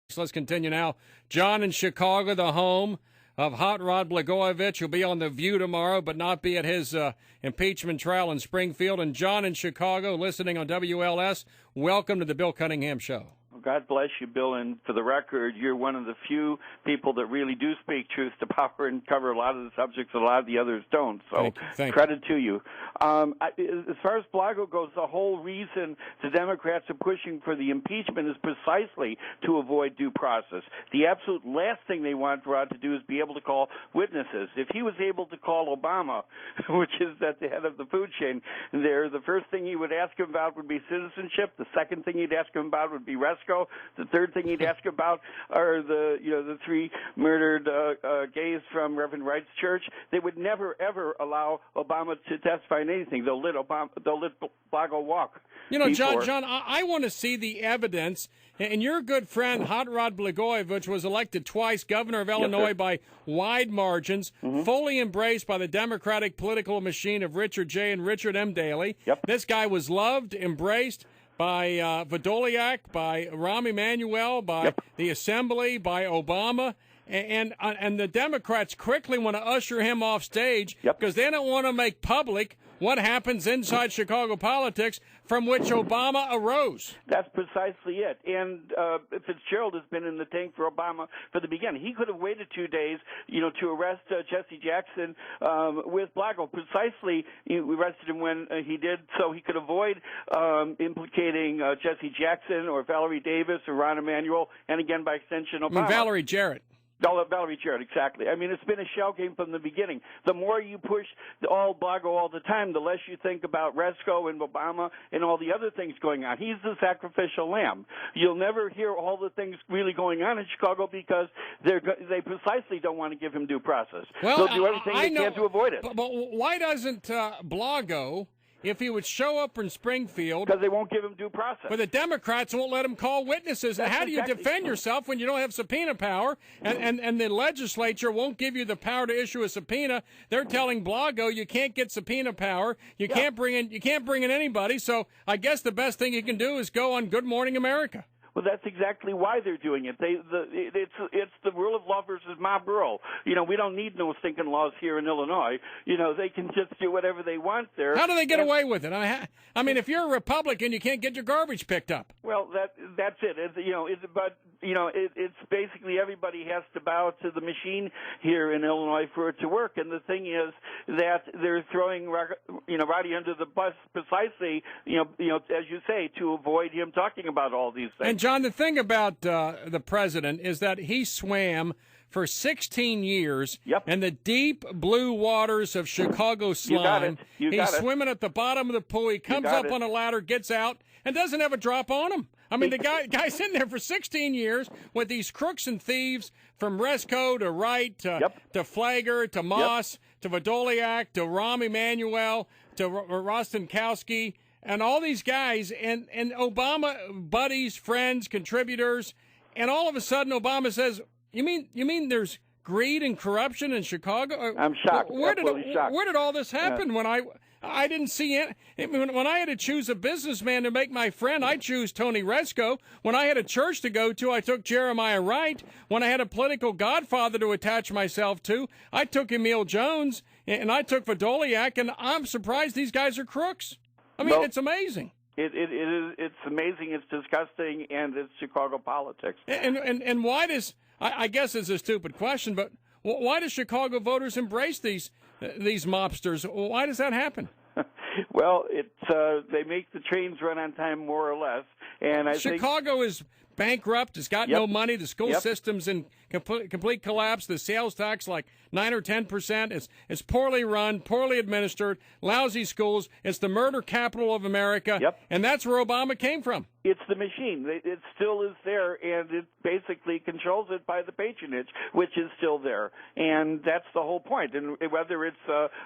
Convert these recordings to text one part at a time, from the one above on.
So let's continue now. John in Chicago, the home of Hot Rod Blagojevich, will be on The View tomorrow, but not be at his impeachment trial in Springfield. And John in Chicago, listening on WLS, welcome to the Bill Cunningham Show. God bless you, Bill, and for the record, you're one of the few people that really do speak truth to power and cover a lot of the subjects a lot of the others don't. So Thank credit to you. As far as Blago goes, the whole reason the Democrats are pushing for the impeachment is precisely to avoid due process. The absolute last thing they want Rod to do is be able to call witnesses. If he was able to call Obama, which is at the head of the food chain there, the first thing he would ask him about would be citizenship. The second thing he'd ask him about would be Resco. The third thing he'd ask about are the three murdered gays from Reverend Wright's church. They would never ever allow Obama to testify in anything. They'll let Blago walk. You know, John, I want to see the evidence. And your good friend Hot Rod Blagojevich was elected twice governor of Illinois by wide margins, fully embraced by the Democratic political machine of Richard J. and Richard M. Daley. This guy was loved, embraced by Vdolyak, by Rahm Emanuel, by the Assembly, by Obama, and the Democrats quickly want to usher him off stage because they don't want to make public what happens inside Chicago politics from which Obama arose. That's precisely it. And Fitzgerald has been in the tank for Obama from the beginning. He could have waited 2 days, to arrest Jesse Jackson with Blago. Precisely, we arrested him when he did, so he could avoid implicating Jesse Jackson or Valerie Davis or Rahm Emanuel, and again, by extension, Obama. I mean, Valerie Jarrett. Valerie Jarrett, exactly. I mean, it's been a shell game from the beginning. The more you push all Blago all the time, the less you think about Resco and Obama and all the other things going on. He's the sacrificial lamb. You'll never hear all the things really going on in Chicago because they precisely don't want to give him due process. Well, they'll do everything they can to avoid it. But why doesn't Blago, if he would show up in Springfield? Because they won't give him due process. But the Democrats won't let him call witnesses. And how do you defend yourself when you don't have subpoena power and the legislature won't give you the power to issue a subpoena? They're telling Blago you can't get subpoena power. You can't bring in anybody. So I guess the best thing you can do is go on Good Morning America. Well, that's exactly why they're doing it. It's the rule of law versus mob rule. We don't need no stinking laws here in Illinois. They can just do whatever they want there. How do they get away with it? I mean, if you're a Republican, you can't get your garbage picked up. Well, that's it. It's basically everybody has to bow to the machine here in Illinois for it to work. And the thing is that they're throwing Roddy under the bus precisely, as you say, to avoid him talking about all these things. And John, the thing about the president is that he swam for 16 years in the deep blue waters of Chicago slime. He's swimming at the bottom of the pool. He comes up on a ladder, gets out, and doesn't have a drop on him. I mean, the guy's in there for 16 years with these crooks and thieves from Resco to Wright to Flagger to Moss to Vdolyak to Rahm Emanuel to Rostenkowski. And all these guys and Obama buddies, friends, contributors, and all of a sudden Obama says, "You mean there's greed and corruption in Chicago?" I'm shocked. Where shocked. did all this happen? When I didn't see it. When I had to choose a businessman to make my friend, I choose Tony Resco. When I had a church to go to, I took Jeremiah Wright. When I had a political godfather to attach myself to, I took Emil Jones, and I took Vdolyak, and I'm surprised these guys are crooks. I mean, it's amazing. It is. It's amazing. It's disgusting, and it's Chicago politics. And why does I guess it's a stupid question, but why do Chicago voters embrace these mobsters? Why does that happen? Well, they make the trains run on time more or less, and Chicago is bankrupt. It's got no money. The school system's in complete collapse. The sales tax like 9 or 10%. It's poorly run, poorly administered, lousy schools. It's the murder capital of America, and that's where Obama came from. It's the machine. It still is there, and it basically controls it by the patronage, which is still there. And that's the whole point. And whether it's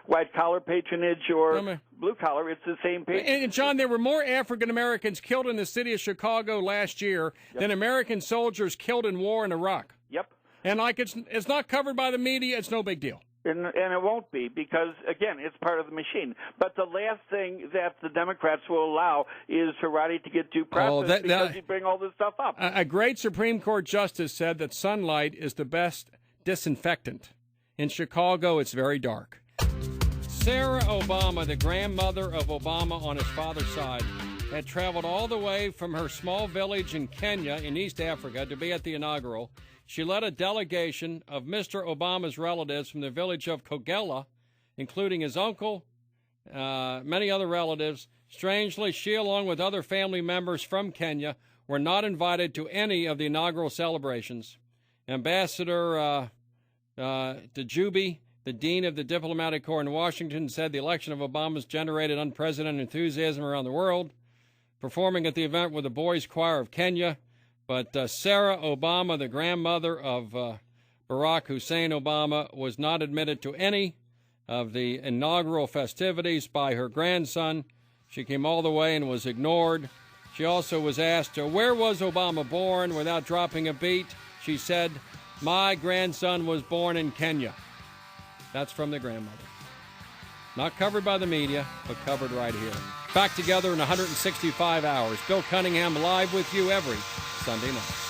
white-collar patronage or blue-collar, it's the same patronage. And, John, there were more African-Americans killed in the city of Chicago last year than American soldiers killed in war in Iraq. Yep. And, it's not covered by the media. It's no big deal. And it won't be because, again, it's part of the machine. But the last thing that the Democrats will allow is for Roddy to get due process because you bring all this stuff up. A great Supreme Court justice said that sunlight is the best disinfectant. In Chicago, it's very dark. Sarah Obama, the grandmother of Obama on his father's side, had traveled all the way from her small village in Kenya in East Africa to be at the inaugural. She led a delegation of Mr. Obama's relatives from the village of Kogela, including his uncle, many other relatives. Strangely, she, along with other family members from Kenya, were not invited to any of the inaugural celebrations. Ambassador Djoubi, the dean of the diplomatic corps in Washington, said the election of Obama's generated unprecedented enthusiasm around the world, performing at the event with the Boys Choir of Kenya. But Sarah Obama, the grandmother of Barack Hussein Obama, was not admitted to any of the inaugural festivities by her grandson. She came all the way and was ignored. She also was asked, where was Obama born? Without dropping a beat, she said, my grandson was born in Kenya. That's from the grandmother. Not covered by the media, but covered right here. Back together in 165 hours. Bill Cunningham live with you every Sunday night.